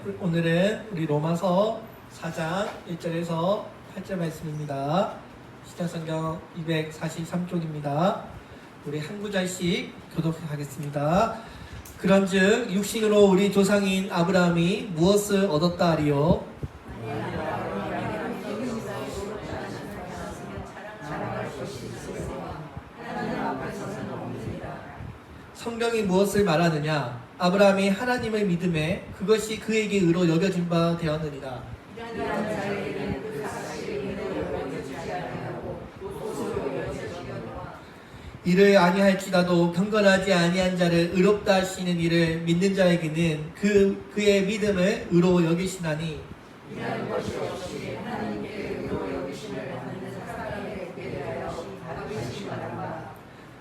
오늘은 우리 로마서 4장 1절에서 8절 말씀입니다. 시작성경 243쪽입니다. 우리 한 구절씩 교독하겠습니다. 그런즉 육신으로 우리 조상인 아브라함이 무엇을 얻었다 하리요? 성경이 무엇을 말하느냐? 아브라함이 하나님을 믿음에 그것이 그에게 의로 여겨진 바 되었느니라. 이를 아니할지라도 경건하지 아니한 자를 의롭다 하시는 이를 믿는 자에게는 그의 믿음을 의로 여기시나니. 이라는 것이 없이 하나님께 의로 여기심을 받는 사람에게 대하여 받으신 바라.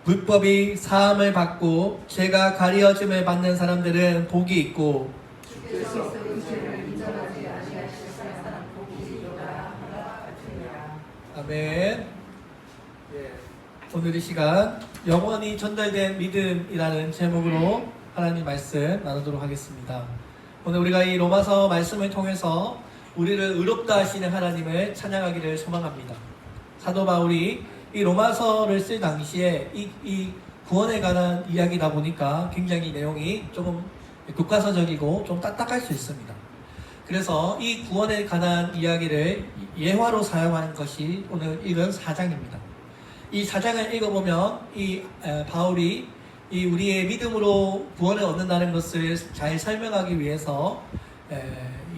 불법이 사함을 받고 죄가 가리어짐을 받는 사람들은 복이 있고 주께서 그 죄를 인정하지 아니하실 사람 복이 있도다. 아멘. 오늘 이 시간 영원히 전달된 믿음이라는 제목으로 하나님 말씀 나누도록 하겠습니다. 오늘 우리가 이 로마서 말씀을 통해서 우리를 의롭다 하시는 하나님을 찬양하기를 소망합니다. 사도 바울이 이 로마서를 쓸 당시에 이 구원에 관한 이야기다 보니까 굉장히 내용이 조금 교과서적이고 좀 딱딱할 수 있습니다. 그래서 이 구원에 관한 이야기를 예화로 사용하는 것이 오늘 읽은 4장입니다. 이 4장을 읽어보면 바울이 우리의 믿음으로 구원을 얻는다는 것을 잘 설명하기 위해서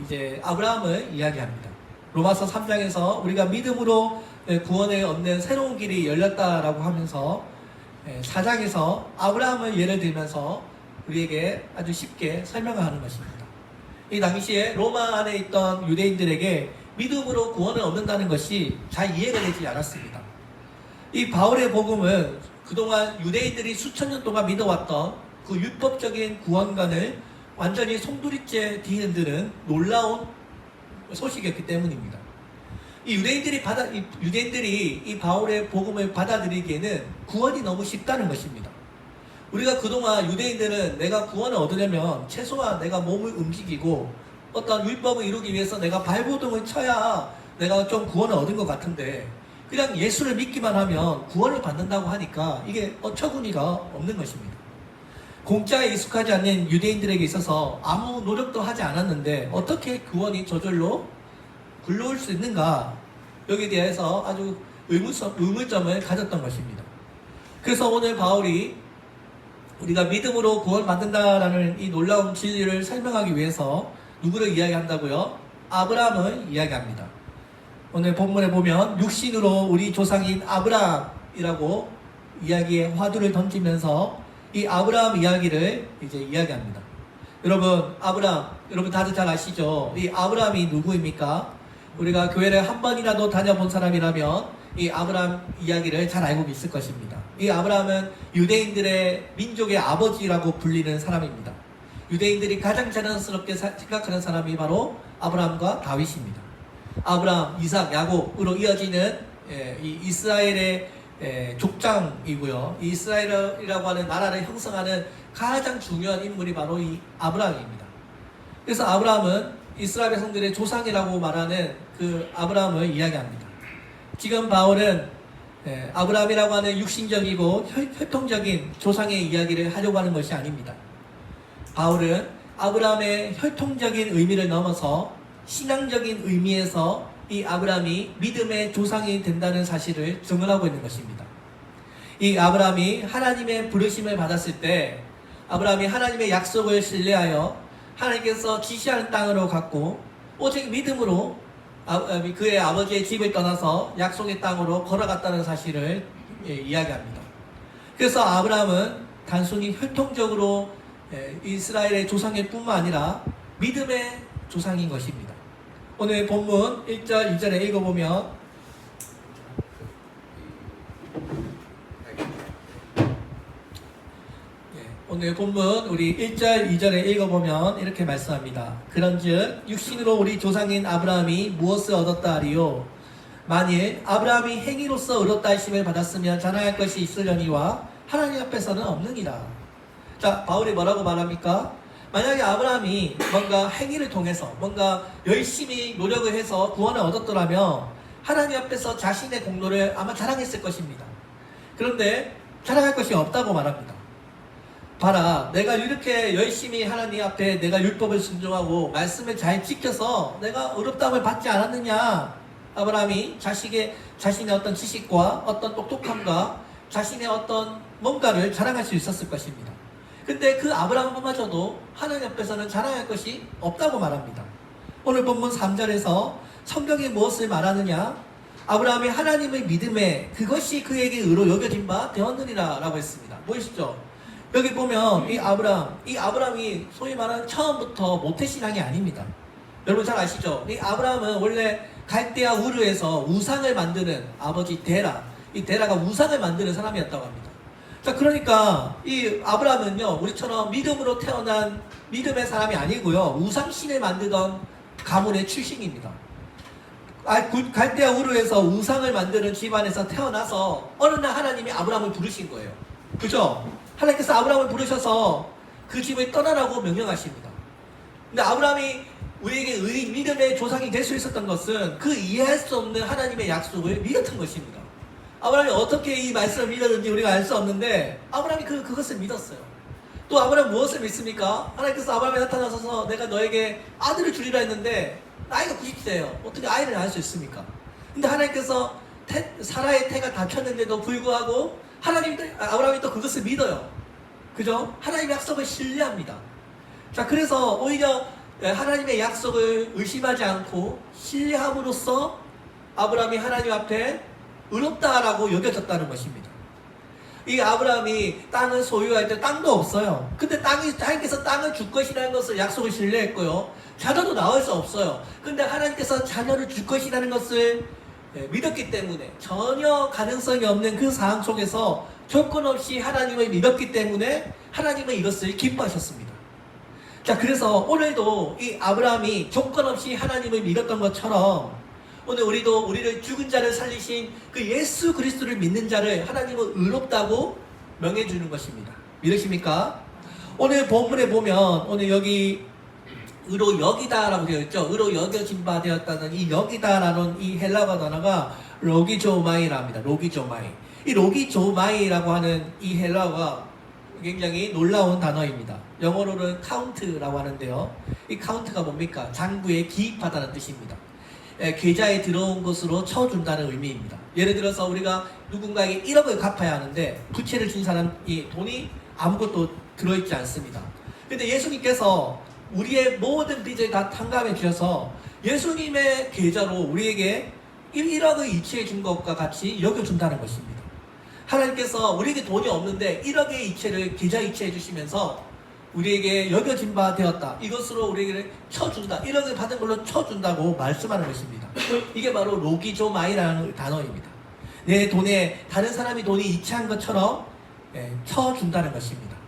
이제 아브라함을 이야기합니다. 로마서 3장에서 우리가 믿음으로 구원을 얻는 새로운 길이 열렸다라고 하면서 4장에서 아브라함을 예를 들면서 우리에게 아주 쉽게 설명하는 것입니다. 이 당시에 로마 안에 있던 유대인들에게 믿음으로 구원을 얻는다는 것이 잘 이해가 되지 않았습니다. 이 바울의 복음은 그동안 유대인들이 수천 년 동안 믿어왔던 그 율법적인 구원관을 완전히 송두리째 뒤흔드는 놀라운 소식이었기 때문입니다. 유대인들이 이 바울의 복음을 받아들이기에는 구원이 너무 쉽다는 것입니다. 우리가 그동안 유대인들은 내가 구원을 얻으려면 최소한 내가 몸을 움직이고 어떤 율법을 이루기 위해서 내가 발버둥을 쳐야 내가 좀 구원을 얻은 것 같은데 그냥 예수를 믿기만 하면 구원을 받는다고 하니까 이게 어처구니가 없는 것입니다. 공짜에 익숙하지 않는 유대인들에게 있어서 아무 노력도 하지 않았는데 어떻게 구원이 저절로 굴러올 수 있는가? 여기에 대해서 아주 의문점을 가졌던 것입니다. 그래서 오늘 바울이 우리가 믿음으로 구원받는다라는 이 놀라운 진리를 설명하기 위해서 누구를 이야기한다고요? 아브라함을 이야기합니다. 오늘 본문에 보면 육신으로 우리 조상인 아브라함이라고 이야기에 화두를 던지면서 이 아브라함 이야기를 이제 이야기합니다. 여러분 다들 잘 아시죠? 이 아브라함이 누구입니까? 우리가 교회를 한 번이라도 다녀본 사람이라면 이 아브라함 이야기를 잘 알고 있을 것입니다. 이 아브라함은 유대인들의 민족의 아버지라고 불리는 사람입니다. 유대인들이 가장 자랑스럽게 생각하는 사람이 바로 아브라함과 다윗입니다. 아브라함, 이삭, 야곱으로 이어지는 이 이스라엘의 족장이고요. 이 이스라엘이라고 하는 나라를 형성하는 가장 중요한 인물이 바로 이 아브라함입니다. 그래서 아브라함은 이스라엘 백성들의 조상이라고 말하는 그 아브라함을 이야기합니다. 지금 바울은 아브라함이라고 하는 육신적이고 혈통적인 조상의 이야기를 하려고 하는 것이 아닙니다. 바울은 아브라함의 혈통적인 의미를 넘어서 신앙적인 의미에서 이 아브라함이 믿음의 조상이 된다는 사실을 증언하고 있는 것입니다. 이 아브라함이 하나님의 부르심을 받았을 때 아브라함이 하나님의 약속을 신뢰하여 하나님께서 지시하는 땅으로 갔고 오직 믿음으로 그의 아버지의 집을 떠나서 약속의 땅으로 걸어갔다는 사실을 이야기합니다. 그래서 아브라함은 단순히 혈통적으로 이스라엘의 조상일 뿐만 아니라 믿음의 조상인 것입니다. 오늘 본문 1절, 2절에 읽어보면 오늘 본문 우리 1절, 2절에 읽어보면 이렇게 말씀합니다. 그런즉 육신으로 우리 조상인 아브라함이 무엇을 얻었다 하리요? 만일 아브라함이 행위로서 의롭다 하심을 받았으면 자랑할 것이 있으려니와 하나님 앞에서는 없느니라. 자, 바울이 뭐라고 말합니까? 만약에 아브라함이 뭔가 행위를 통해서 뭔가 열심히 노력을 해서 구원을 얻었더라면 하나님 앞에서 자신의 공로를 아마 자랑했을 것입니다. 그런데 자랑할 것이 없다고 말합니다. 봐라, 내가 이렇게 열심히 하나님 앞에 내가 율법을 순종하고 말씀을 잘 지켜서 내가 의롭다함을 받지 않았느냐. 아브라함이 자신의 어떤 지식과 어떤 똑똑함과 자신의 어떤 뭔가를 자랑할 수 있었을 것입니다. 근데 그 아브라함마저도 하나님 앞에서는 자랑할 것이 없다고 말합니다. 오늘 본문 3절에서 성경이 무엇을 말하느냐? 아브라함이 하나님의 믿음에 그것이 그에게 의로 여겨진 바 되었느니라 라고 했습니다. 보이시죠? 여기 보면 이 아브라함이 소위 말하는 처음부터 모태신앙이 아닙니다. 여러분 잘 아시죠? 이 아브라함은 원래 갈대아 우르에서 우상을 만드는 아버지 데라, 이 데라가 우상을 만드는 사람이었다고 합니다. 자, 그러니까 이 아브라함은요, 우리처럼 믿음으로 태어난 믿음의 사람이 아니고요, 우상신을 만들던 가문의 출신입니다. 갈대아 우르에서 우상을 만드는 집안에서 태어나서 어느 날 하나님이 아브라함을 부르신 거예요. 그죠? 하나님께서 아브라함을 부르셔서 그 집을 떠나라고 명령하십니다. 근데 아브라함이 우리에게 믿음의 조상이 될 수 있었던 것은 그 이해할 수 없는 하나님의 약속을 믿었던 것입니다. 아브라함이 어떻게 이 말씀을 믿었는지 우리가 알 수 없는데 아브라함이 그것을 믿었어요. 또 아브라함 무엇을 믿습니까? 하나님께서 아브라함에 나타나셔서 내가 너에게 아들을 주리라 했는데 나이가 90세예요. 어떻게 아이를 낳을 수 있습니까? 근데 하나님께서 사라의 태가 닫혔는데도 불구하고 아브라함이 또 그것을 믿어요. 그죠? 하나님의 약속을 신뢰합니다. 자, 그래서 오히려 하나님의 약속을 의심하지 않고 신뢰함으로써 아브라함이 하나님 앞에 의롭다라고 여겨졌다는 것입니다. 이 아브라함이 땅을 소유할 때 땅도 없어요. 근데 하나님께서 땅을 줄 것이라는 것을 약속을 신뢰했고요. 자녀도 낳을 수 없어요. 근데 하나님께서 자녀를 줄 것이라는 것을 믿었기 때문에 전혀 가능성이 없는 그 상황 속에서 조건 없이 하나님을 믿었기 때문에 하나님은 이것을 기뻐하셨습니다. 자, 그래서 오늘도 이 아브라함이 조건 없이 하나님을 믿었던 것처럼 오늘 우리도 우리를 죽은 자를 살리신 그 예수 그리스도를 믿는 자를 하나님은 의롭다고 명해주는 것입니다. 믿으십니까? 오늘 본문에 보면 오늘 여기 의로 여기다라고 되어 있죠. 의로 여겨진 바 되었다는 이 여기다라는 이 헬라어 단어가 로기조마이랍니다. 로기조마이. 이 로기조마이라고 하는 이 헬라어가 굉장히 놀라운 단어입니다. 영어로는 카운트라고 하는데요. 이 카운트가 뭡니까? 장부에 기입하다는 뜻입니다. 계좌에 들어온 것으로 쳐준다는 의미입니다. 예를 들어서 우리가 누군가에게 1억을 갚아야 하는데 부채를 준 사람이 돈이 아무것도 들어있지 않습니다. 근데 예수님께서 우리의 모든 빚을 다 탕감해 주셔서 예수님의 계좌로 우리에게 1억을 이체해 준 것과 같이 여겨준다는 것입니다. 하나님께서 우리에게 돈이 없는데 1억의 이체를 계좌 이체해 주시면서 우리에게 여겨진 바 되었다. 이것으로 우리에게 쳐준다. 1억을 받은 걸로 쳐준다고 말씀하는 것입니다. 이게 바로 로기조마이라는 단어입니다. 내 돈에 다른 사람이 돈이 이체한 것처럼 쳐준다는 것입니다.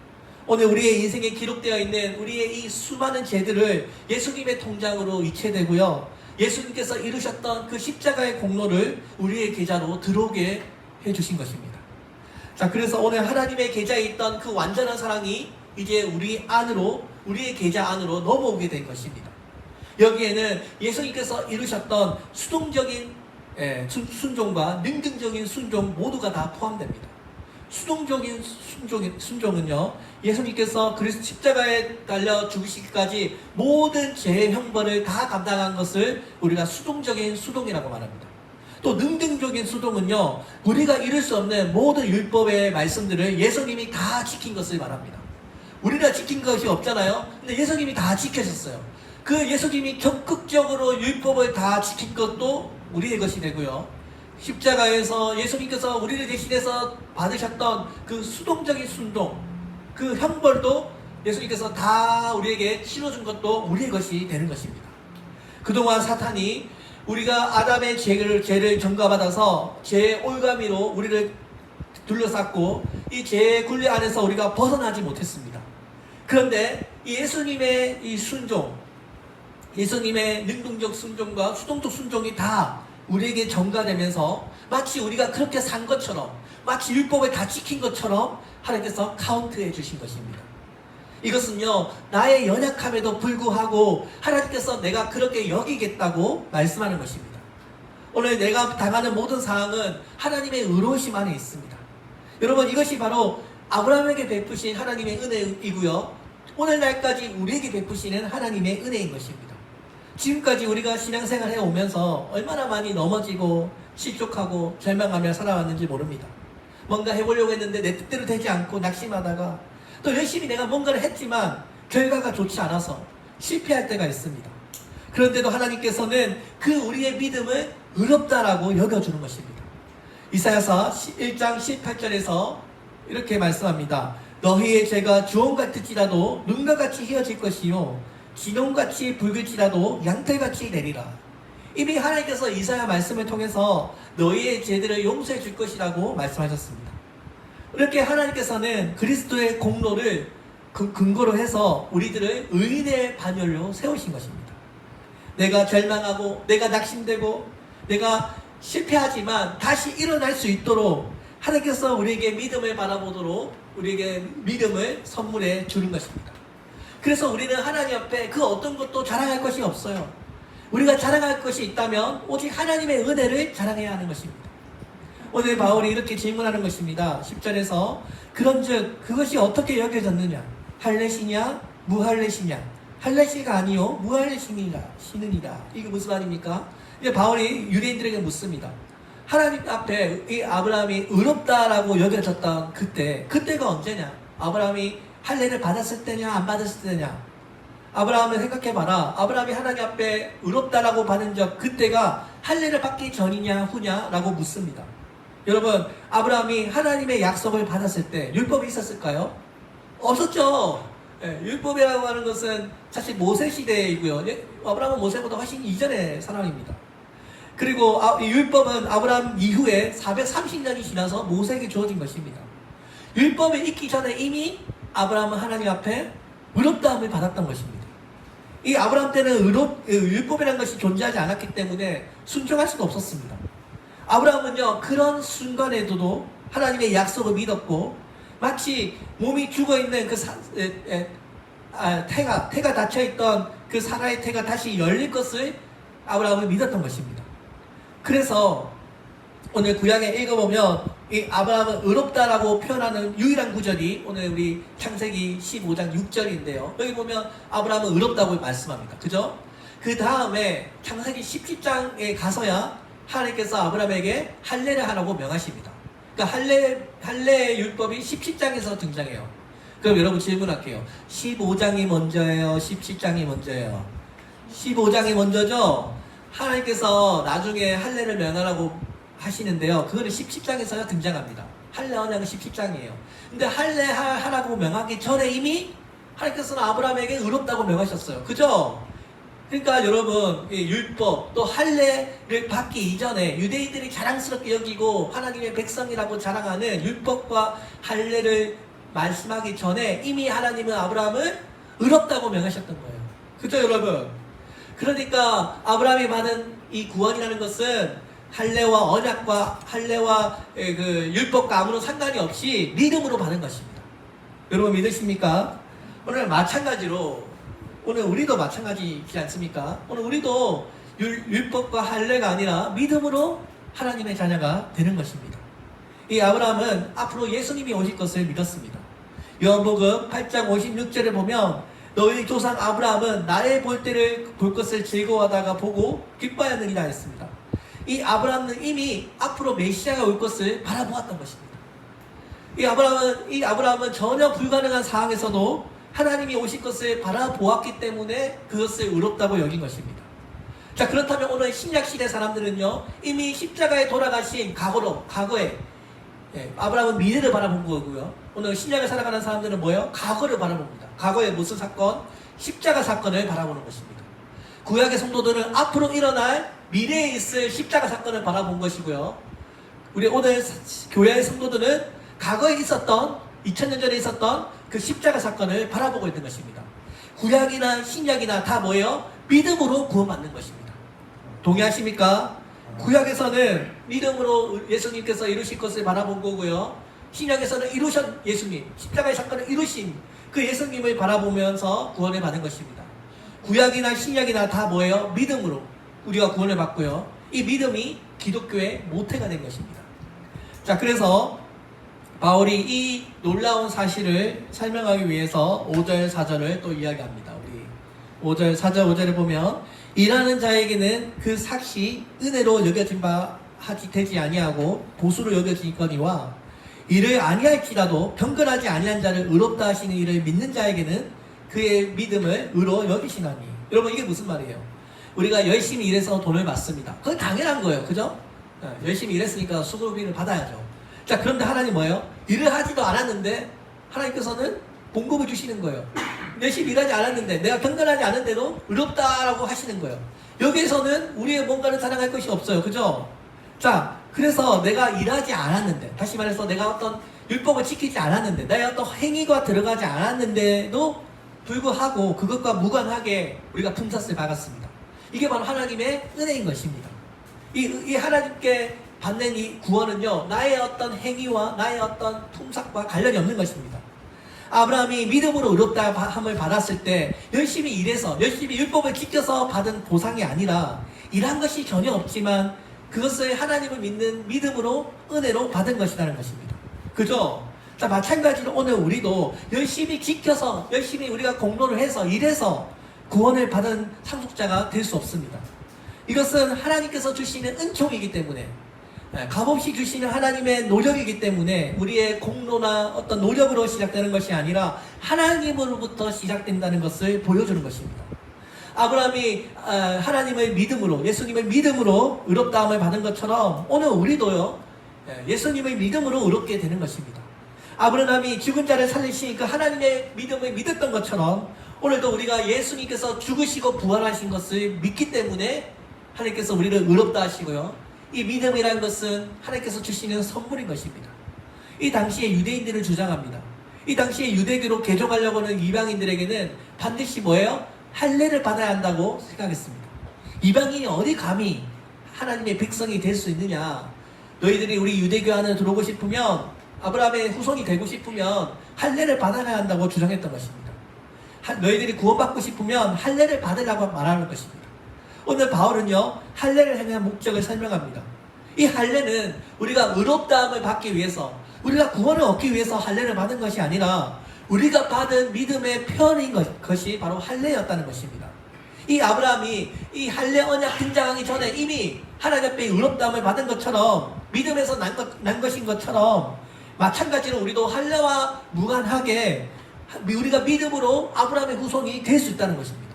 오늘 우리의 인생에 기록되어 있는 우리의 이 수많은 죄들을 예수님의 통장으로 이체되고요. 예수님께서 이루셨던 그 십자가의 공로를 우리의 계좌로 들어오게 해주신 것입니다. 자, 그래서 오늘 하나님의 계좌에 있던 그 완전한 사랑이 이제 우리의 계좌 안으로 넘어오게 된 것입니다. 여기에는 예수님께서 이루셨던 수동적인 순종과 능동적인 순종 모두가 다 포함됩니다. 수동적인 순종은요, 예수님께서 그리스도 십자가에 달려 죽으시기까지 모든 죄의 형벌을 다 감당한 것을 우리가 수동적인 수동이라고 말합니다. 또 능동적인 수동은요, 우리가 이룰 수 없는 모든 율법의 말씀들을 예수님이 다 지킨 것을 말합니다. 우리가 지킨 것이 없잖아요. 근데 예수님이 다 지켜졌어요. 그 예수님이 적극적으로 율법을 다 지킨 것도 우리의 것이 되고요. 십자가에서 예수님께서 우리를 대신해서 받으셨던 그 수동적인 순종, 그 형벌도 예수님께서 다 우리에게 치러준 것도 우리의 것이 되는 것입니다. 그동안 사탄이 우리가 아담의 죄를 전가받아서 죄의 올가미로 우리를 둘러쌌고 이 죄의 굴레 안에서 우리가 벗어나지 못했습니다. 그런데 이 예수님의 이 순종, 예수님의 능동적 순종과 수동적 순종이 다 우리에게 전가되면서 마치 우리가 그렇게 산 것처럼, 마치 율법을 다 지킨 것처럼 하나님께서 카운트해 주신 것입니다. 이것은요, 나의 연약함에도 불구하고 하나님께서 내가 그렇게 여기겠다고 말씀하는 것입니다. 오늘 내가 당하는 모든 상황은 하나님의 의로우심 안에 있습니다. 여러분, 이것이 바로 아브라함에게 베푸신 하나님의 은혜이고요, 오늘날까지 우리에게 베푸시는 하나님의 은혜인 것입니다. 지금까지 우리가 신앙생활 해오면서 얼마나 많이 넘어지고 실족하고 절망하며 살아왔는지 모릅니다. 뭔가 해보려고 했는데 내 뜻대로 되지 않고 낙심하다가 또 열심히 내가 뭔가를 했지만 결과가 좋지 않아서 실패할 때가 있습니다. 그런데도 하나님께서는 그 우리의 믿음을 의롭다라고 여겨주는 것입니다. 이사야서 1장 18절에서 이렇게 말씀합니다. 너희의 죄가 주홍 같을지라도 눈과 같이 희어질 것이요 진홍같이 붉을지라도 양털같이 내리라. 이미 하나님께서 이사야 말씀을 통해서 너희의 죄들을 용서해 줄 것이라고 말씀하셨습니다. 이렇게 하나님께서는 그리스도의 공로를 근거로 해서 우리들을 의인의 반열로 세우신 것입니다. 내가 절망하고 내가 낙심되고 내가 실패하지만 다시 일어날 수 있도록 하나님께서 우리에게 믿음을 바라보도록 우리에게 믿음을 선물해 주는 것입니다. 그래서 우리는 하나님 앞에 그 어떤 것도 자랑할 것이 없어요. 우리가 자랑할 것이 있다면 오직 하나님의 은혜를 자랑해야 하는 것입니다. 오늘 바울이 이렇게 질문하는 것입니다. 10절에서 그런즉 그것이 어떻게 여겨졌느냐? 할례시냐 무할례시냐? 할례시가 아니요 무할례시니라 시느니라. 이게 무슨 말입니까? 이제 바울이 유대인들에게 묻습니다. 하나님 앞에 이 아브라함이 의롭다라고 여겨졌던 그때가 언제냐? 아브라함이 할례를 받았을 때냐 안 받았을 때냐? 아브라함을 생각해봐라. 아브라함이 하나님 앞에 의롭다라고 받은 적 그때가 할례를 받기 전이냐 후냐 라고 묻습니다. 여러분, 아브라함이 하나님의 약속을 받았을 때 율법이 있었을까요? 없었죠. 율법이라고 하는 것은 사실 모세 시대이고요. 아브라함은 모세보다 훨씬 이전의 사람입니다. 그리고 율법은 아브라함 이후에 430년이 지나서 모세에게 주어진 것입니다. 율법이 있기 전에 이미 아브라함은 하나님 앞에 의롭다함을 받았던 것입니다. 이 아브라함 때는 율법이라는 것이 존재하지 않았기 때문에 순종할 수가 없었습니다. 아브라함은요, 그런 순간에도 하나님의 약속을 믿었고, 마치 몸이 죽어있는 태가 닫혀있던 그 사라의 태가 다시 열릴 것을 아브라함은 믿었던 것입니다. 그래서 오늘 구약에 읽어보면 이 아브라함은 의롭다라고 표현하는 유일한 구절이 오늘 우리 창세기 15장 6절인데요. 여기 보면 아브라함은 의롭다고 말씀합니다. 그죠? 그 다음에 창세기 17장에 가서야 하나님께서 아브라함에게 할례를 하라고 명하십니다. 그러니까 할례의 율법이 17장에서 등장해요. 그럼 여러분 질문할게요. 15장이 먼저예요? 17장이 먼저예요? 15장이 먼저죠? 하나님께서 나중에 할례를 명하라고 하시는데요. 그거는 17장에서 등장합니다. 할례 언약은 17장이에요. 근데 할례 하라고 명하기 전에 이미 하나님께서는 아브라함에게 의롭다고 명하셨어요. 그죠? 그러니까 여러분, 율법 또 할례를 받기 이전에 유대인들이 자랑스럽게 여기고 하나님의 백성이라고 자랑하는 율법과 할례를 말씀하기 전에 이미 하나님은 아브라함을 의롭다고 명하셨던 거예요. 그죠 여러분? 그러니까 아브라함이 받은 이 구원이라는 것은 할례와 언약과 할례와 그 율법과 아무런 상관이 없이 믿음으로 받은 것입니다. 여러분 믿으십니까? 오늘 마찬가지로 오늘 우리도 마찬가지지 않습니까? 오늘 우리도 율법과 할례가 아니라 믿음으로 하나님의 자녀가 되는 것입니다. 이 아브라함은 앞으로 예수님이 오실 것을 믿었습니다. 요한복음 8장 56절에 보면 너희 조상 아브라함은 나의 볼 때를 볼 것을 즐거워하다가 보고 기뻐하였느니라 했습니다. 이 아브라함은 이미 앞으로 메시아가 올 것을 바라보았던 것입니다. 이 아브라함은 전혀 불가능한 상황에서도 하나님이 오실 것을 바라보았기 때문에 그것을 의롭다고 여긴 것입니다. 자, 그렇다면 오늘 신약시대 사람들은요, 이미 십자가에 돌아가신 과거에 아브라함은 미래를 바라본 거고요. 오늘 신약을 살아가는 사람들은 뭐예요? 과거를 바라봅니다. 과거의 무슨 사건? 십자가 사건을 바라보는 것입니다. 구약의 성도들은 앞으로 일어날 미래에 있을 십자가 사건을 바라본 것이고요. 우리 오늘 교회의 성도들은 과거에 있었던 2000년 전에 있었던 그 십자가 사건을 바라보고 있는 것입니다. 구약이나 신약이나 다 뭐예요? 믿음으로 구원받는 것입니다. 동의하십니까? 구약에서는 믿음으로 예수님께서 이루실 것을 바라본 거고요. 신약에서는 이루신 예수님, 십자가의 사건을 이루신 그 예수님을 바라보면서 구원을 받은 것입니다. 구약이나 신약이나 다 뭐예요? 믿음으로 우리가 구원을 받고요. 이 믿음이 기독교의 모태가 된 것입니다. 자, 그래서 바울이 이 놀라운 사실을 설명하기 위해서 5절 4절을 또 이야기합니다. 우리 5절 4절 5절을 보면 일하는 자에게는 그 삭시 은혜로 여겨진 바 하지 되지 아니하고 보수로 여겨지거니와 이를 아니할지라도 경건하지 아니한 자를 의롭다 하시는 이를 믿는 자에게는 그의 믿음을 의로 여기시나니. 여러분, 이게 무슨 말이에요? 우리가 열심히 일해서 돈을 받습니다. 그건 당연한 거예요. 그죠? 열심히 일했으니까 수고비를 받아야죠. 자, 그런데 하나님 뭐예요? 일을 하지도 않았는데 하나님께서는 봉급을 주시는 거예요. 열심히 일하지 않았는데, 내가 경건하지 않은데도 의롭다라고 하시는 거예요. 여기에서는 우리의 뭔가를 자랑할 것이 없어요. 그죠? 자, 그래서 내가 일하지 않았는데, 다시 말해서 내가 어떤 율법을 지키지 않았는데, 나의 어떤 행위가 들어가지 않았는데도 불구하고 그것과 무관하게 우리가 품삯을 받았습니다. 이게 바로 하나님의 은혜인 것입니다. 이 하나님께 받는 이 구원은요, 나의 어떤 행위와 나의 어떤 품삯과 관련이 없는 것입니다. 아브라함이 믿음으로 의롭다 함을 받았을 때 열심히 일해서 열심히 율법을 지켜서 받은 보상이 아니라 일한 것이 전혀 없지만 그것을 하나님을 믿는 믿음으로 은혜로 받은 것이라는 것입니다. 그죠? 자, 마찬가지로 오늘 우리도 열심히 지켜서 열심히 우리가 공로를 해서 일해서 구원을 받은 상속자가 될 수 없습니다. 이것은 하나님께서 주시는 은총이기 때문에, 값없이 주시는 하나님의 노력이기 때문에 우리의 공로나 어떤 노력으로 시작되는 것이 아니라 하나님으로부터 시작된다는 것을 보여주는 것입니다. 아브라함이 하나님을 믿음으로, 예수님을 믿음으로 의롭다함을 받은 것처럼 오늘 우리도요, 예수님을 믿음으로 의롭게 되는 것입니다. 아브라함이 죽은 자를 살리시니까 하나님의 믿음을 믿었던 것처럼 오늘도 우리가 예수님께서 죽으시고 부활하신 것을 믿기 때문에 하나님께서 우리를 의롭다 하시고요, 이 믿음이라는 것은 하나님께서 주시는 선물인 것입니다. 이 당시에 유대인들을 주장합니다. 이 당시에 유대교로 개종하려고 하는 이방인들에게는 반드시 뭐예요? 할례를 받아야 한다고 생각했습니다. 이방인이 어디 감히 하나님의 백성이 될 수 있느냐? 너희들이 우리 유대교 안에 들어오고 싶으면, 아브라함의 후손이 되고 싶으면 할례를 받아야 한다고 주장했던 것입니다. 너희들이 구원받고 싶으면 할례를 받으라고 말하는 것입니다. 오늘 바울은요, 할례를 행한 목적을 설명합니다. 이 할례는 우리가 의롭다함을 받기 위해서, 우리가 구원을 얻기 위해서 할례를 받은 것이 아니라 우리가 받은 믿음의 표현인 것이 바로 할례였다는 것입니다. 이 아브라함이 이 할례 언약 등장하기 전에 이미 하나님 앞에 의롭다함을 받은 것처럼, 믿음에서 난 것인 것처럼 마찬가지로 우리도 할례와 무관하게 우리가 믿음으로 아브라함의 후손이 될 수 있다는 것입니다.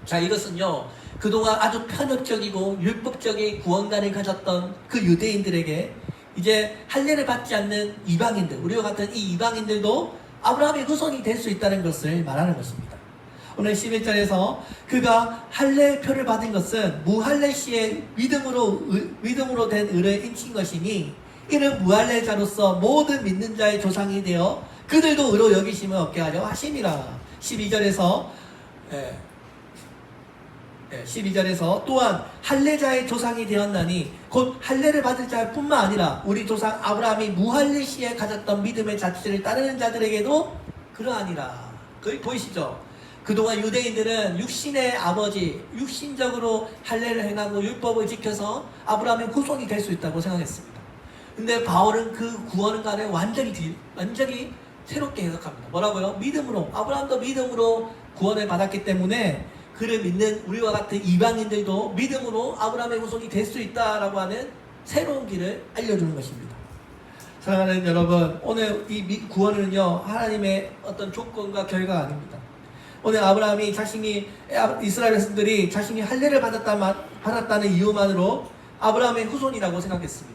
자, 이것은요, 그동안 아주 편협적이고 율법적인 구원관을 가졌던 그 유대인들에게 이제 할례를 받지 않는 이방인들, 우리와 같은 이 이방인들도 아브라함의 후손이 될 수 있다는 것을 말하는 것입니다. 오늘 11절에서 그가 할례표를 받은 것은 무할례 시에 믿음으로 된 의를 인친 것이니 이는 무할례자로서 모든 믿는 자의 조상이 되어 그들도 의로 여기심을 얻게 하려 하심이라. 12절에서 또한 할례자의 조상이 되었나니 곧 할례를 받을 자뿐만 아니라 우리 조상 아브라함이 무할례 시에 가졌던 믿음의 자취를 따르는 자들에게도 그러하니라. 거기 보이시죠? 그동안 유대인들은 육신의 아버지, 육신적으로 할례를 행하고 율법을 지켜서 아브라함의 후손이 될 수 있다고 생각했습니다. 근데 바울은 그 구원관을 완전히 새롭게 해석합니다. 뭐라고요? 믿음으로, 아브라함도 믿음으로 구원을 받았기 때문에 그를 믿는 우리와 같은 이방인들도 믿음으로 아브라함의 후손이 될 수 있다라고 하는 새로운 길을 알려주는 것입니다. 사랑하는 여러분, 오늘 이 구원은요, 하나님의 어떤 조건과 결과가 아닙니다. 오늘 아브라함이 이스라엘 백성들이 자신이 할례를 받았다는 이유만으로 아브라함의 후손이라고 생각했습니다.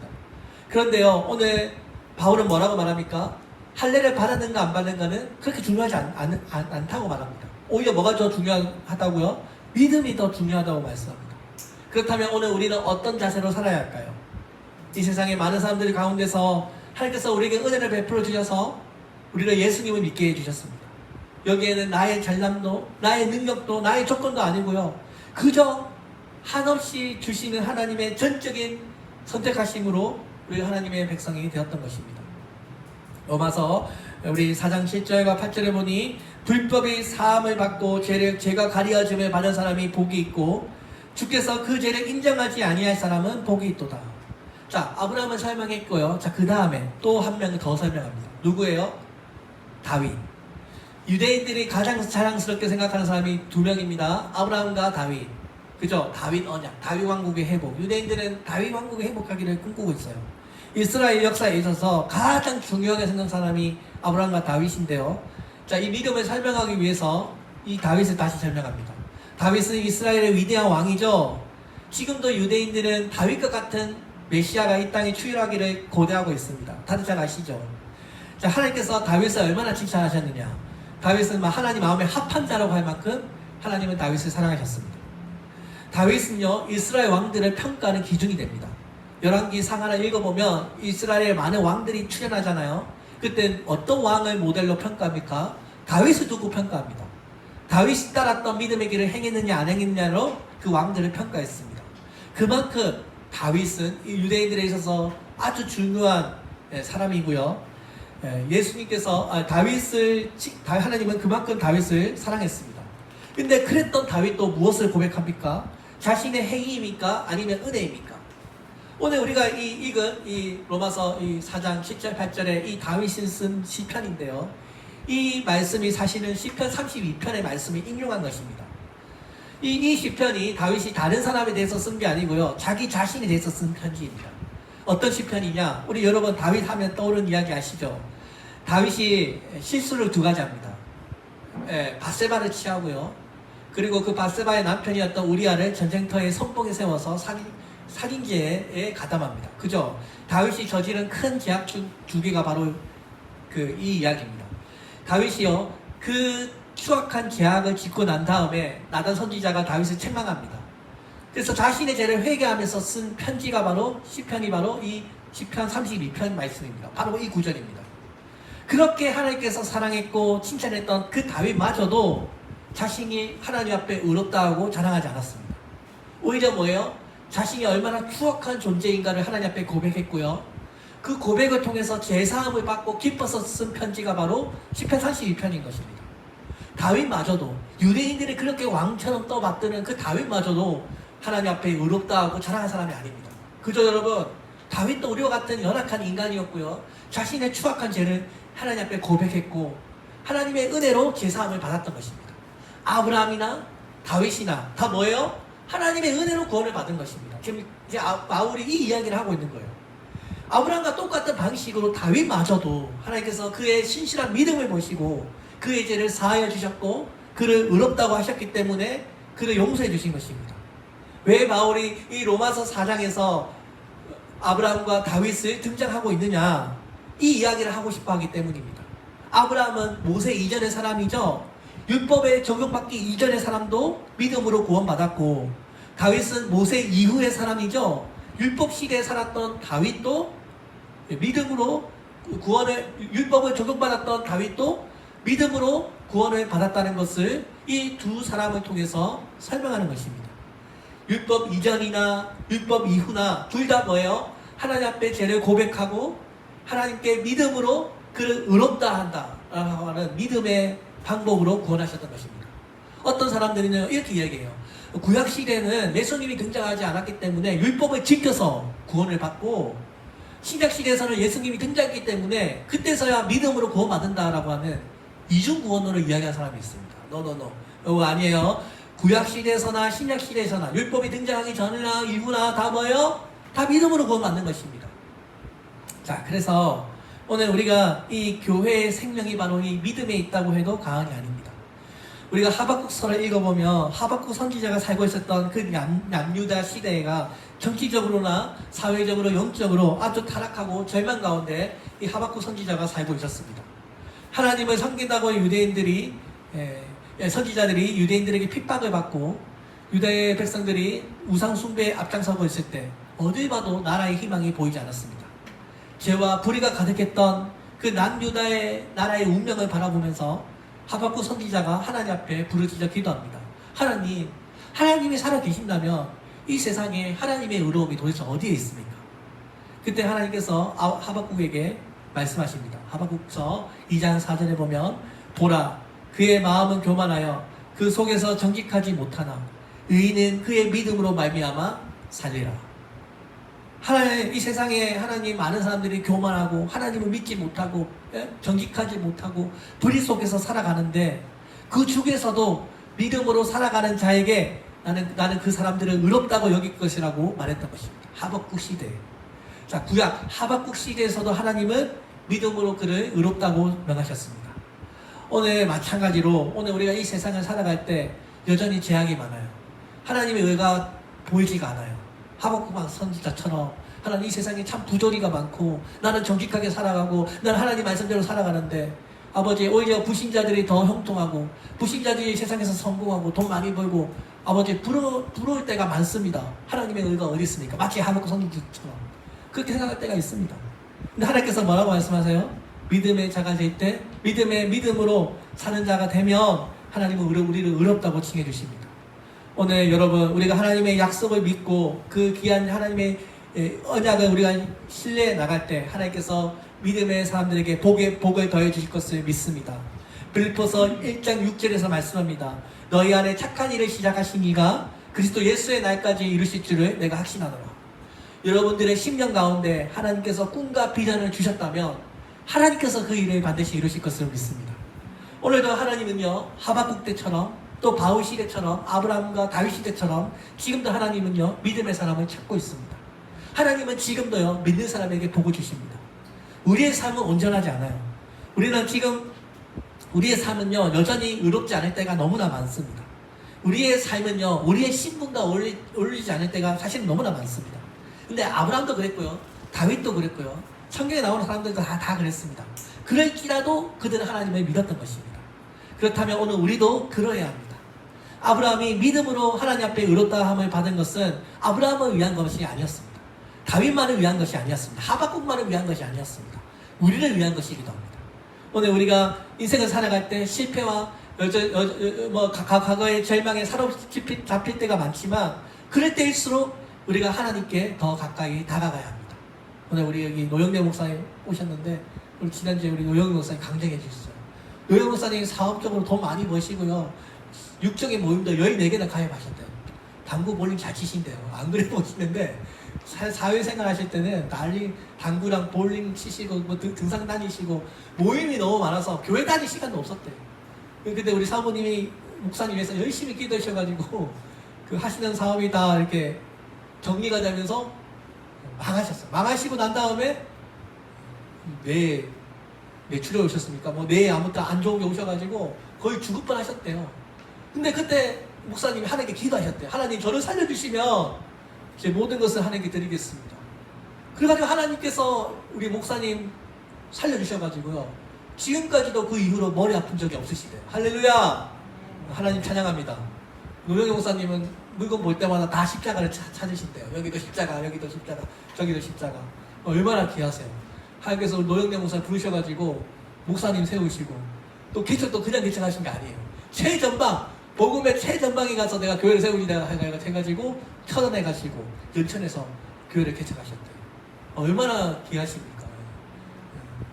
그런데요, 오늘 바울은 뭐라고 말합니까? 할례를 받았는가 안 받는가는 그렇게 중요하지 않다고 말합니다. 오히려 뭐가 더 중요하다고요? 믿음이 더 중요하다고 말씀합니다. 그렇다면 오늘 우리는 어떤 자세로 살아야 할까요? 이 세상의 많은 사람들 가운데서 하나님께서 우리에게 은혜를 베풀어 주셔서 우리를 예수님을 믿게 해주셨습니다. 여기에는 나의 잘남도, 나의 능력도, 나의 조건도 아니고요, 그저 한없이 주시는 하나님의 전적인 선택하심으로 우리가 하나님의 백성이 되었던 것입니다. 로마서 우리 4장 7절과 8절에 보니 불법이 사함을 받고 죄가 가리어짐을 받은 사람이 복이 있고 주께서 그 죄를 인정하지 아니할 사람은 복이 있도다. 자, 아브라함을 설명했고요. 자, 그 다음에 또 한 명 더 설명합니다. 누구예요? 다윗. 유대인들이 가장 자랑스럽게 생각하는 사람이 두 명입니다. 아브라함과 다윗. 그죠? 다윗 언약, 다윗 왕국의 회복. 유대인들은 다윗 왕국의 회복하기를 꿈꾸고 있어요. 이스라엘 역사에 있어서 가장 중요하게 생각하는 사람이 아브라함과 다윗인데요. 자, 이 믿음을 설명하기 위해서 이 다윗을 다시 설명합니다. 다윗은 이스라엘의 위대한 왕이죠. 지금도 유대인들은 다윗과 같은 메시아가 이 땅에 출현하기를 고대하고 있습니다. 다들 잘 아시죠? 자, 하나님께서 다윗을 얼마나 칭찬하셨느냐. 다윗은 하나님 마음에 합한 자라고 할 만큼 하나님은 다윗을 사랑하셨습니다. 다윗은요, 이스라엘 왕들을 평가하는 기준이 됩니다. 열왕기 상하를 읽어보면 이스라엘에 많은 왕들이 출현하잖아요. 그때 어떤 왕을 모델로 평가합니까? 다윗을 두고 평가합니다. 다윗이 따랐던 믿음의 길을 행했느냐 안 행했느냐로 그 왕들을 평가했습니다. 그만큼 다윗은 유대인들에 있어서 아주 중요한 사람이고요. 예수님께서 하나님은 그만큼 다윗을 사랑했습니다. 근데 그랬던 다윗도 무엇을 고백합니까? 자신의 행위입니까? 아니면 은혜입니까? 오늘 우리가 읽은 이 로마서 4장 7절 8절에 이 다윗이 쓴 시편인데요. 이 말씀이 사실은 시편 32편의 말씀을 인용한 것입니다. 이 시편이 다윗이 다른 사람에 대해서 쓴 게 아니고요. 자기 자신에 대해서 쓴 편지입니다. 어떤 시편이냐? 우리 여러분 다윗 하면 떠오르는 이야기 아시죠? 다윗이 실수를 두 가지 합니다. 밧세바를 취하고요. 그리고 그 밧세바의 남편이었던 우리아를 전쟁터에 선봉에 세워서 살인죄에 가담합니다. 그죠? 다윗이 저지른 큰 죄악 두 개가 바로 이 이야기입니다. 다윗이요, 그 추악한 죄악을 짓고 난 다음에 나단 선지자가 다윗을 책망합니다. 그래서 자신의 죄를 회개하면서 쓴 편지가 바로 시편이 바로 이 시편 32편 말씀입니다. 바로 이 구절입니다. 그렇게 하나님께서 사랑했고 칭찬했던 그 다윗마저도 자신이 하나님 앞에 의롭다고 자랑하지 않았습니다. 오히려 뭐예요? 자신이 얼마나 추악한 존재인가를 하나님 앞에 고백했고요. 그 고백을 통해서 죄사함을 받고 기뻐서 쓴 편지가 바로 시편 32편인 것입니다. 다윗마저도, 유대인들이 그렇게 왕처럼 떠받드는 그 다윗마저도 하나님 앞에 의롭다고 자랑한 사람이 아닙니다. 그죠, 여러분? 다윗도 우리와 같은 연약한 인간이었고요. 자신의 추악한 죄를 하나님 앞에 고백했고 하나님의 은혜로 죄사함을 받았던 것입니다. 아브라함이나 다윗이나 다 뭐예요? 하나님의 은혜로 구원을 받은 것입니다. 지금 이제 바울이 이 이야기를 하고 있는 거예요. 아브라함과 똑같은 방식으로 다윗마저도 하나님께서 그의 신실한 믿음을 보시고 그의 죄를 사하여 주셨고 그를 의롭다고 하셨기 때문에 그를 용서해 주신 것입니다. 왜 바울이 이 로마서 4장에서 아브라함과 다윗을 등장하고 있느냐, 이 이야기를 하고 싶어 하기 때문입니다. 아브라함은 모세 이전의 사람이죠. 율법에 적용받기 이전의 사람도 믿음으로 구원받았고, 다윗은 모세 이후의 사람이죠. 율법 시대에 살았던 다윗도 믿음으로 율법을 적용받았던 다윗도 믿음으로 구원을 받았다는 것을 이 두 사람을 통해서 설명하는 것입니다. 율법 이전이나 율법 이후나 둘 다 뭐예요? 하나님 앞에 죄를 고백하고 하나님께 믿음으로 그를 의롭다 한다라고 하는 믿음의 방법으로 구원하셨던 것입니다. 어떤 사람들은 이렇게 이야기해요. 구약시대는 예수님이 등장하지 않았기 때문에 율법을 지켜서 구원을 받고, 신약시대에서는 예수님이 등장했기 때문에 그때서야 믿음으로 구원받는다라고 하는 이중구원론을 이야기하는 사람이 있습니다. 노. 아니에요. 구약시대에서나 신약시대에서나 율법이 등장하기 전이나 이후나 다 뭐예요? 다 믿음으로 구원받는 것입니다. 자, 그래서 오늘 우리가 이 교회의 생명이 바로 이 믿음에 있다고 해도 과언이 아닙니다. 우리가 하박국서를 읽어보면 하박국 선지자가 살고 있었던 그 남유다 시대가 정치적으로나 사회적으로 영적으로 아주 타락하고 절망 가운데 이 하박국 선지자가 살고 있었습니다. 하나님을 섬긴다고 유대인들이 선지자들이 유대인들에게 핍박을 받고 유다의 백성들이 우상 숭배에 앞장서고 있을 때 어딜 봐도 나라의 희망이 보이지 않았습니다. 죄와 불의가 가득했던 그 남유다의 나라의 운명을 바라보면서 하박국 선지자가 하나님 앞에 부르짖어 기도합니다. 하나님이 살아계신다면 이 세상에 하나님의 의로움이 도대체 어디에 있습니까? 그때 하나님께서 하박국에게 말씀하십니다. 하박국서 2장 4절에 보면 보라 그의 마음은 교만하여 그 속에서 정직하지 못하나 의인은 그의 믿음으로 말미암아 살리라. 하나님, 이 세상에 하나님 많은 사람들이 교만하고 하나님을 믿지 못하고 정직하지 못하고 불의 속에서 살아가는데 그 중에서도 믿음으로 살아가는 자에게 나는 그 사람들을 의롭다고 여길 것이라고 말했던 것입니다. 하박국 시대에. 자, 구약 하박국 시대에서도 하나님은 믿음으로 그를 의롭다고 명하셨습니다. 오늘 마찬가지로 오늘 우리가 이 세상을 살아갈 때 여전히 재앙이 많아요. 하나님의 의가 보이지가 않아요. 하박국 선지자처럼 하나님 이 세상에 참 부조리가 많고 나는 정직하게 살아가고 나는 하나님 말씀대로 살아가는데 아버지 오히려 불신자들이 더 형통하고 불신자들이 세상에서 성공하고 돈 많이 벌고 아버지 부러울 때가 많습니다. 하나님의 의가 어디 있습니까? 마치 하박국 선지자처럼 그렇게 생각할 때가 있습니다. 근데 하나님께서 뭐라고 말씀하세요? 믿음의 자가 될 때 믿음으로 사는 자가 되면 하나님은 우리를 의롭다고 칭해 주십니다. 오늘 여러분 우리가 하나님의 약속을 믿고 그 귀한 하나님의 언약을 우리가 신뢰해 나갈 때 하나님께서 믿음의 사람들에게 복을 더해 주실 것을 믿습니다. 빌립보서 1장 6절에서 말씀합니다. 너희 안에 착한 일을 시작하신 이가 그리스도 예수의 날까지 이루실 줄을 내가 확신하노라. 여러분들의 심령 가운데 하나님께서 꿈과 비전을 주셨다면 하나님께서 그 일을 반드시 이루실 것을 믿습니다. 오늘도 하나님은요 하박국 때처럼 또 바울 시대처럼 아브라함과 다윗 시대처럼 지금도 하나님은요 믿음의 사람을 찾고 있습니다. 하나님은 지금도요 믿는 사람에게 복을 주십니다. 우리의 삶은 온전하지 않아요. 우리는 지금 우리의 삶은요 여전히 의롭지 않을 때가 너무나 많습니다. 우리의 삶은요 우리의 신분과 어울리지 않을 때가 사실 너무나 많습니다. 근데 아브라함도 그랬고요 다윗도 그랬고요 성경에 나오는 사람들도 다 그랬습니다. 그럴지라도 그들은 하나님을 믿었던 것입니다. 그렇다면 오늘 우리도 그러해야 합니다. 아브라함이 믿음으로 하나님 앞에 의롭다함을 받은 것은 아브라함을 위한 것이 아니었습니다. 다윗만을 위한 것이 아니었습니다. 하박국만을 위한 것이 아니었습니다. 우리를 위한 것이기도 합니다. 오늘 우리가 인생을 살아갈 때 실패와 과거의 절망에 사로잡힐 때가 많지만 그럴 때일수록 우리가 하나님께 더 가까이 다가가야 합니다. 오늘 우리 여기 노영래 목사님 오셨는데 우리 지난주에 우리 노영래 목사님 강정해 주셨어요. 노영래 목사님 사업적으로 돈 많이 버시고요. 육적인 모임도 14개나 가입하셨대요. 당구 볼링 잘 치신대요. 안 그래 보시는데 사회생활 하실 때는 난리 당구랑 볼링 치시고 뭐 등산 다니시고 모임이 너무 많아서 교회 다닐 시간도 없었대요. 근데 우리 사모님이 목사님께서 열심히 기도하셔가지고 그 하시는 사업이 다 이렇게 정리가 되면서 망하셨어요. 망하시고 난 다음에 뇌에 출혈 오셨습니까? 뭐 뇌에 아무튼 안 좋은 게 오셔가지고 거의 죽을 뻔 하셨대요. 근데 그때 목사님이 하나님께 기도하셨대요. 하나님 저를 살려주시면 제 모든 것을 하나님께 드리겠습니다. 그래가지고 하나님께서 우리 목사님 살려주셔가지고요. 지금까지도 그 이후로 머리 아픈 적이 없으시대요. 할렐루야! 하나님 찬양합니다. 노영희 목사님은 물건 볼 때마다 다 십자가를 찾으신대요. 여기도 십자가, 여기도 십자가, 저기도 십자가. 얼마나 귀하세요. 하나님께서 노영래 목사님 부르셔가지고 목사님 세우시고 또 개척도 그냥 개척하신 게 아니에요. 최전방, 복음의 최전방에 가서 내가 교회를 세우리라 해가지고 천안에 가시고 연천에서 교회를 개척하셨대요. 얼마나 귀하십니까?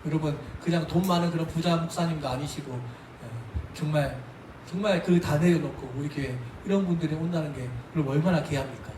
여러분 그냥 돈 많은 그런 부자 목사님도 아니시고 정말 그 다 내려놓고 우리 교회 이런 분들이 온다는 게 여러분 얼마나 귀합니까?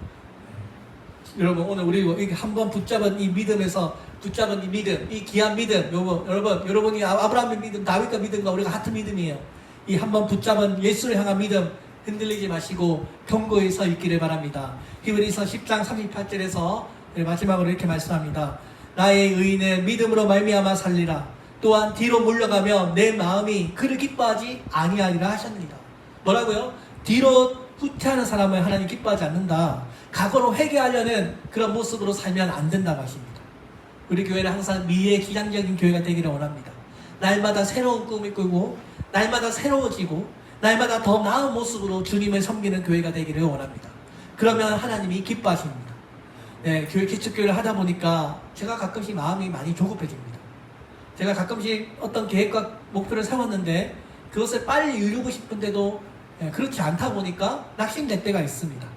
여러분 오늘 우리 이렇게 한번 붙잡은 이 믿음에서 붙잡은 이 믿음, 이 귀한 믿음, 여러분이 아브라함의 믿음, 다윗과 믿음과 우리가 같은 믿음이에요. 이 한번 붙잡은 예수를 향한 믿음 흔들리지 마시고 견고히 서 있기를 바랍니다. 히브리서 10장 38절에서 마지막으로 이렇게 말씀합니다. 나의 의인은 믿음으로 말미암아 살리라. 또한 뒤로 물러가며 내 마음이 그를 기뻐하지 아니하리라 하셨느니라. 뭐라고요? 뒤로 후퇴하는 사람을 하나님 기뻐하지 않는다. 과거로 회개하려는 그런 모습으로 살면 안 된다고 하십니다. 우리 교회는 항상 미래의 기장적인 교회가 되기를 원합니다. 날마다 새로운 꿈을 꾸고 날마다 새로워지고 날마다 더 나은 모습으로 주님을 섬기는 교회가 되기를 원합니다. 그러면 하나님이 기뻐하십니다. 네, 교회 개척교회를 하다 보니까 제가 가끔씩 마음이 많이 조급해집니다. 제가 가끔씩 어떤 계획과 목표를 세웠는데 그것을 빨리 이루고 싶은데도 그렇지 않다 보니까 낙심될 때가 있습니다.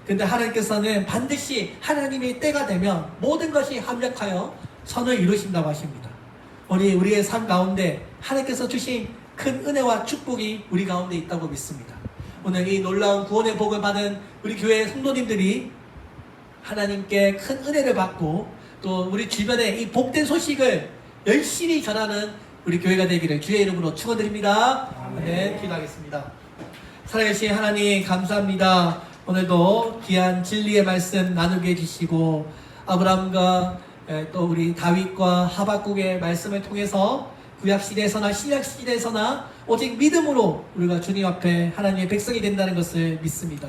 근데 하나님께서는 반드시 하나님의 때가 되면 모든 것이 합력하여 선을 이루신다고 하십니다. 우리의 삶 가운데 하나님께서 주신 큰 은혜와 축복이 우리 가운데 있다고 믿습니다. 오늘 이 놀라운 구원의 복을 받은 우리 교회 성도님들이 하나님께 큰 은혜를 받고 또 우리 주변에 이 복된 소식을 열심히 전하는 우리 교회가 되기를 주의 이름으로 축원드립니다. 아멘. 기도하겠습니다. 살아계신 하나님 감사합니다. 오늘도 귀한 진리의 말씀 나누게 해주시고 아브라함과 또 우리 다윗과 하박국의 말씀을 통해서 구약시대에서나 신약시대에서나 오직 믿음으로 우리가 주님 앞에 하나님의 백성이 된다는 것을 믿습니다.